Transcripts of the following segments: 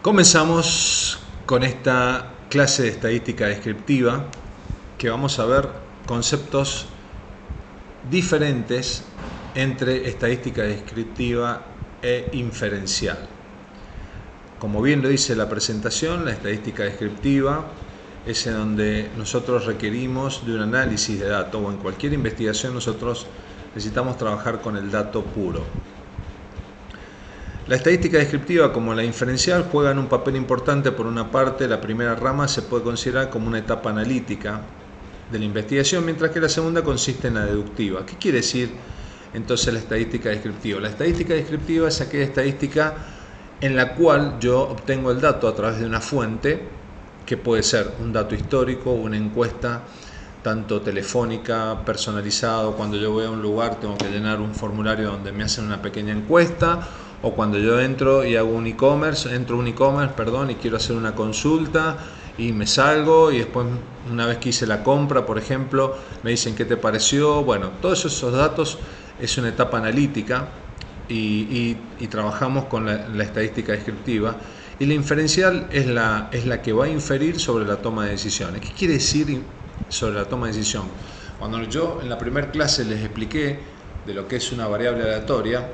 Comenzamos con esta clase de estadística descriptiva que vamos a ver conceptos diferentes entre estadística descriptiva e inferencial. Como bien lo dice la presentación, la estadística descriptiva es en donde nosotros requerimos de un análisis de datos, o en cualquier investigación nosotros necesitamos trabajar con el dato puro. La estadística descriptiva, como la inferencial, juegan un papel importante. Por una parte, la primera rama se puede considerar como una etapa analítica de la investigación, mientras que la segunda consiste en la deductiva. ¿Qué quiere decir entonces la estadística descriptiva? La estadística descriptiva es aquella estadística en la cual yo obtengo el dato a través de una fuente, que puede ser un dato histórico, una encuesta, tanto telefónica, personalizado. Cuando yo voy a un lugar tengo que llenar un formulario donde me hacen una pequeña encuesta, o cuando yo entro y hago un e-commerce, y quiero hacer una consulta y me salgo y después, una vez que hice la compra, por ejemplo, me dicen qué te pareció. Bueno, todos esos datos es una etapa analítica y trabajamos con la estadística descriptiva. Y la inferencial es la que va a inferir sobre la toma de decisiones. ¿Qué quiere decir sobre la toma de decisión? Cuando yo en la primera clase les expliqué de lo que es una variable aleatoria,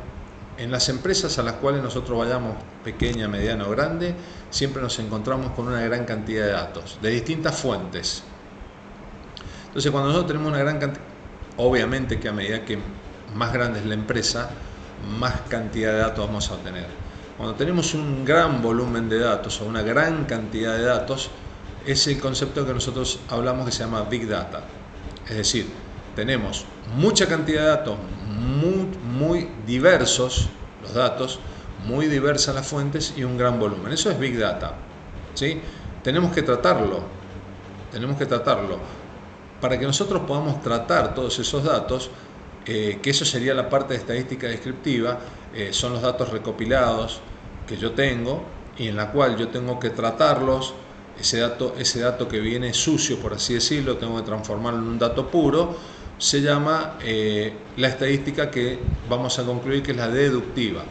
en las empresas a las cuales nosotros vayamos, pequeña, mediana o grande, siempre nos encontramos con una gran cantidad de datos, de distintas fuentes. Entonces, cuando nosotros tenemos una gran cantidad, obviamente que a medida que más grande es la empresa, más cantidad de datos vamos a tener. Cuando tenemos un gran volumen de datos o una gran cantidad de datos, es el concepto que nosotros hablamos que se llama Big Data. Es decir, tenemos mucha cantidad de datos, muy diversos los datos, muy diversas las fuentes y un gran volumen. Eso es Big Data, ¿sí? Tenemos que tratarlo. Para que nosotros podamos tratar todos esos datos, que eso sería la parte de estadística descriptiva, son los datos recopilados que yo tengo y en la cual yo tengo que tratarlos. Ese dato que viene sucio, por así decirlo, tengo que transformarlo en un dato puro. Se llama la estadística que vamos a concluir que es la deductiva.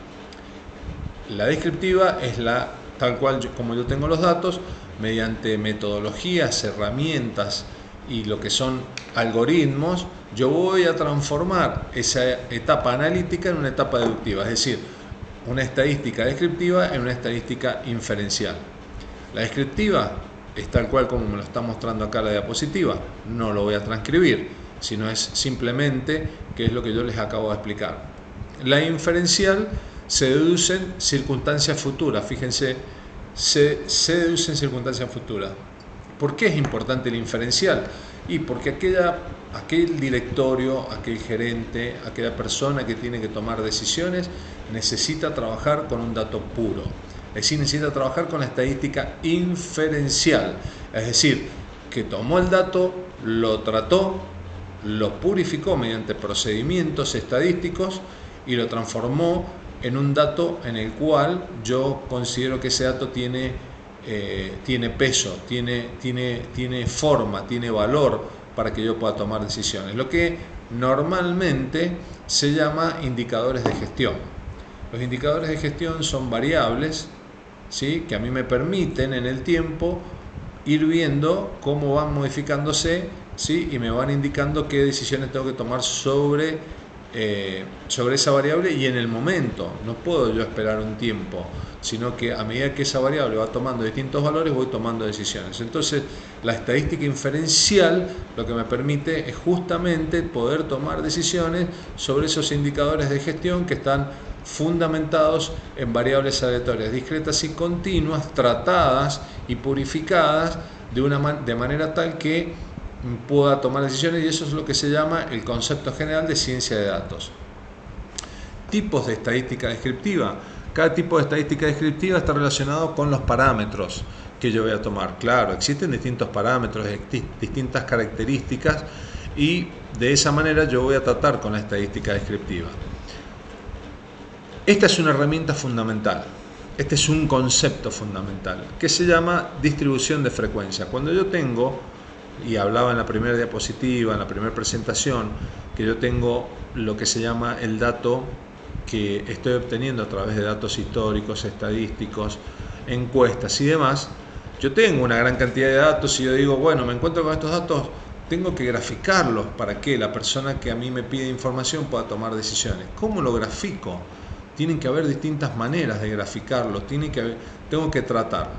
La descriptiva es la tal cual como yo tengo los datos, mediante metodologías, herramientas y lo que son algoritmos, yo voy a transformar esa etapa analítica en una etapa deductiva, es decir, una estadística descriptiva en una estadística inferencial. La descriptiva es tal cual como me lo está mostrando acá la diapositiva, no lo voy a transcribir, sino es simplemente que es lo que yo les acabo de explicar. La inferencial se deducen circunstancias futuras, fíjense, se deducen circunstancias futuras. ¿Por qué es importante la inferencial? Y porque aquel directorio, aquel gerente, aquella persona que tiene que tomar decisiones necesita trabajar con un dato puro, es decir, necesita trabajar con la estadística inferencial, es decir, que tomó el dato, lo trató, lo purificó mediante procedimientos estadísticos y lo transformó en un dato en el cual yo considero que ese dato tiene peso, tiene forma, tiene valor para que yo pueda tomar decisiones. Lo que normalmente se llama indicadores de gestión. Los indicadores de gestión son variables, ¿sí?, que a mí me permiten en el tiempo ir viendo cómo van modificándose, ¿sí?, y me van indicando qué decisiones tengo que tomar sobre esa variable y en el momento. No puedo yo esperar un tiempo, sino que a medida que esa variable va tomando distintos valores voy tomando decisiones. Entonces la estadística inferencial lo que me permite es justamente poder tomar decisiones sobre esos indicadores de gestión que están fundamentados en variables aleatorias, discretas y continuas, tratadas y purificadas de manera tal que pueda tomar decisiones, y eso es lo que se llama el concepto general de ciencia de datos. Tipos de estadística descriptiva. Cada tipo de estadística descriptiva está relacionado con los parámetros que yo voy a tomar. Claro, existen distintos parámetros, distintas características, y de esa manera yo voy a tratar con la estadística descriptiva. Esta es una herramienta fundamental. Este es un concepto fundamental que se llama distribución de frecuencia. Cuando yo tengo, y hablaba en la primera diapositiva, en la primera presentación, que yo tengo lo que se llama el dato que estoy obteniendo a través de datos históricos, estadísticos, encuestas y demás, yo tengo una gran cantidad de datos y yo digo, bueno, me encuentro con estos datos, tengo que graficarlos para que la persona que a mí me pide información pueda tomar decisiones. ¿Cómo lo grafico? Tienen que haber distintas maneras de graficarlo, tengo que tratarlo.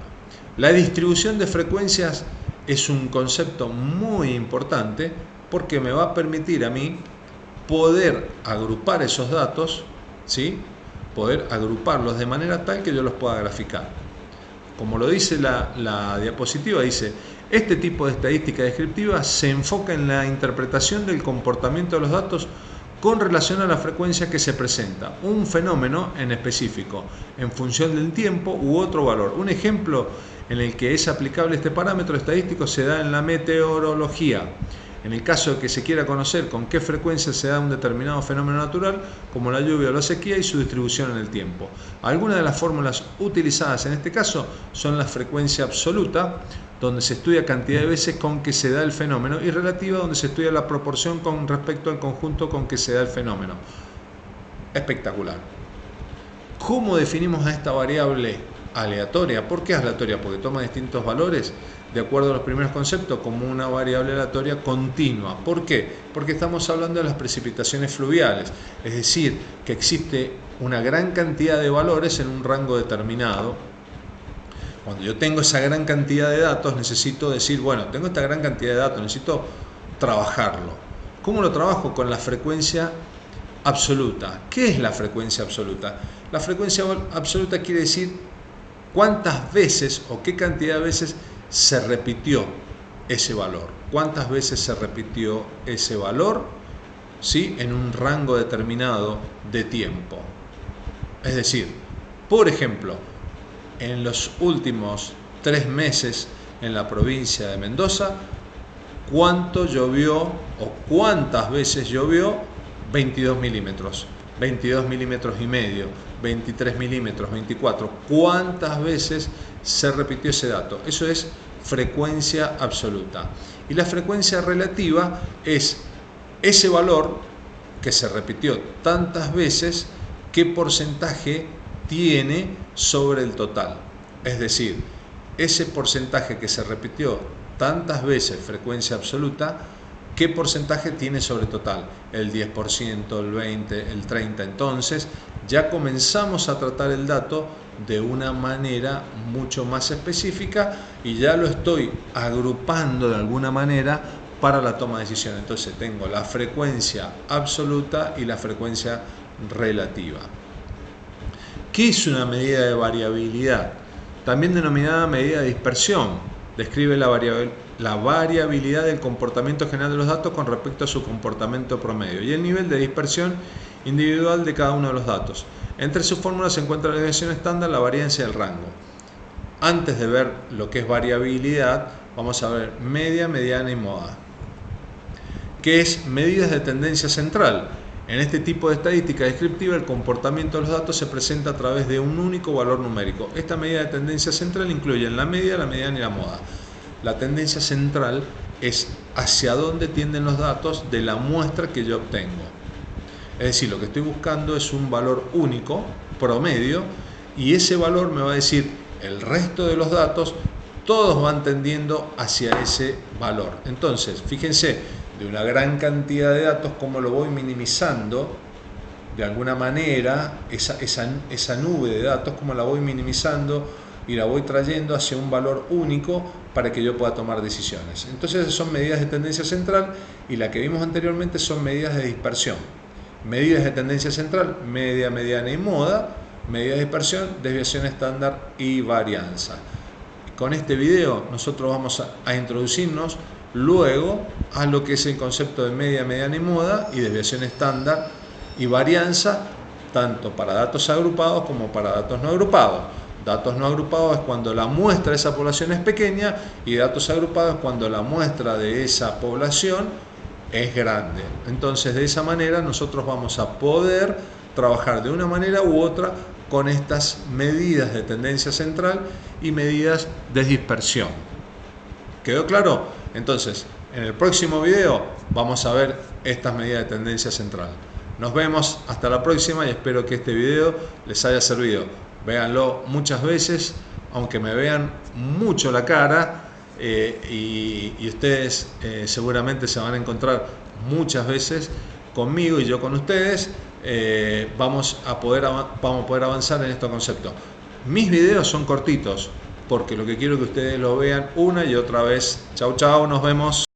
La distribución de frecuencias es un concepto muy importante porque me va a permitir a mí poder agrupar esos datos, ¿sí? Poder agruparlos de manera tal que yo los pueda graficar. Como lo dice la diapositiva, dice, este tipo de estadística descriptiva se enfoca en la interpretación del comportamiento de los datos con relación a la frecuencia que se presenta, un fenómeno en específico, en función del tiempo u otro valor. Un ejemplo en el que es aplicable este parámetro estadístico se da en la meteorología. En el caso de que se quiera conocer con qué frecuencia se da un determinado fenómeno natural, como la lluvia o la sequía, y su distribución en el tiempo. Algunas de las fórmulas utilizadas en este caso son la frecuencia absoluta, donde se estudia cantidad de veces con que se da el fenómeno, y relativa, donde se estudia la proporción con respecto al conjunto con que se da el fenómeno. Espectacular. ¿Cómo definimos a esta variable aleatoria? ¿Por qué aleatoria? Porque toma distintos valores de acuerdo a los primeros conceptos como una variable aleatoria continua. ¿Por qué? Porque estamos hablando de las precipitaciones fluviales, es decir, que existe una gran cantidad de valores en un rango determinado. Cuando yo tengo esa gran cantidad de datos, necesito decir, bueno, tengo esta gran cantidad de datos, necesito trabajarlo. ¿Cómo lo trabajo? Con la frecuencia absoluta. ¿Qué es la frecuencia absoluta? La frecuencia absoluta quiere decir cuántas veces o qué cantidad de veces se repitió ese valor. ¿Cuántas veces se repitió ese valor? ¿Sí? En un rango determinado de tiempo. Es decir, por ejemplo, en los últimos 3 meses en la provincia de Mendoza, ¿cuánto llovió o cuántas veces llovió? 22 milímetros, 22 milímetros y medio, 23 milímetros, 24. ¿Cuántas veces se repitió ese dato? Eso es frecuencia absoluta. Y la frecuencia relativa es ese valor que se repitió tantas veces, qué porcentaje tiene sobre el total. Es decir, ese porcentaje que se repitió tantas veces, frecuencia absoluta, ¿qué porcentaje tiene sobre total? El 10%, el 20%, el 30%. Entonces, ya comenzamos a tratar el dato de una manera mucho más específica y ya lo estoy agrupando de alguna manera para la toma de decisión. Entonces, tengo la frecuencia absoluta y la frecuencia relativa. ¿Qué es una medida de variabilidad? También denominada medida de dispersión. Describe la variabilidad del comportamiento general de los datos con respecto a su comportamiento promedio y el nivel de dispersión individual de cada uno de los datos. Entre sus fórmulas se encuentra la desviación estándar, la varianza y el rango. Antes de ver lo que es variabilidad, vamos a ver media, mediana y moda. ¿Qué es medidas de tendencia central? En este tipo de estadística descriptiva, el comportamiento de los datos se presenta a través de un único valor numérico. Esta medida de tendencia central incluye la media, la mediana y la moda. La tendencia central es hacia dónde tienden los datos de la muestra que yo obtengo. Es decir, lo que estoy buscando es un valor único, promedio, y ese valor me va a decir el resto de los datos, todos van tendiendo hacia ese valor. Entonces, fíjense, de una gran cantidad de datos, cómo lo voy minimizando de alguna manera, esa nube de datos, cómo la voy minimizando y la voy trayendo hacia un valor único para que yo pueda tomar decisiones. Entonces, esas son medidas de tendencia central, y la que vimos anteriormente son medidas de dispersión. Medidas de tendencia central, media, mediana y moda, medidas de dispersión, desviación estándar y varianza. Con este video nosotros vamos a introducirnos luego a lo que es el concepto de media, mediana y moda y desviación estándar y varianza, tanto para datos agrupados como para datos no agrupados. Datos no agrupados es cuando la muestra de esa población es pequeña, y datos agrupados es cuando la muestra de esa población es grande. Entonces, de esa manera nosotros vamos a poder trabajar de una manera u otra con estas medidas de tendencia central y medidas de dispersión. ¿Quedó claro? Entonces, en el próximo video vamos a ver estas medidas de tendencia central. Nos vemos hasta la próxima y espero que este video les haya servido. Véanlo muchas veces aunque me vean mucho la cara, y ustedes seguramente se van a encontrar muchas veces conmigo y yo con ustedes. Vamos a poder avanzar en estos conceptos. Mis videos son cortitos porque lo que quiero es que ustedes lo vean una y otra vez. Chau, chau, nos vemos.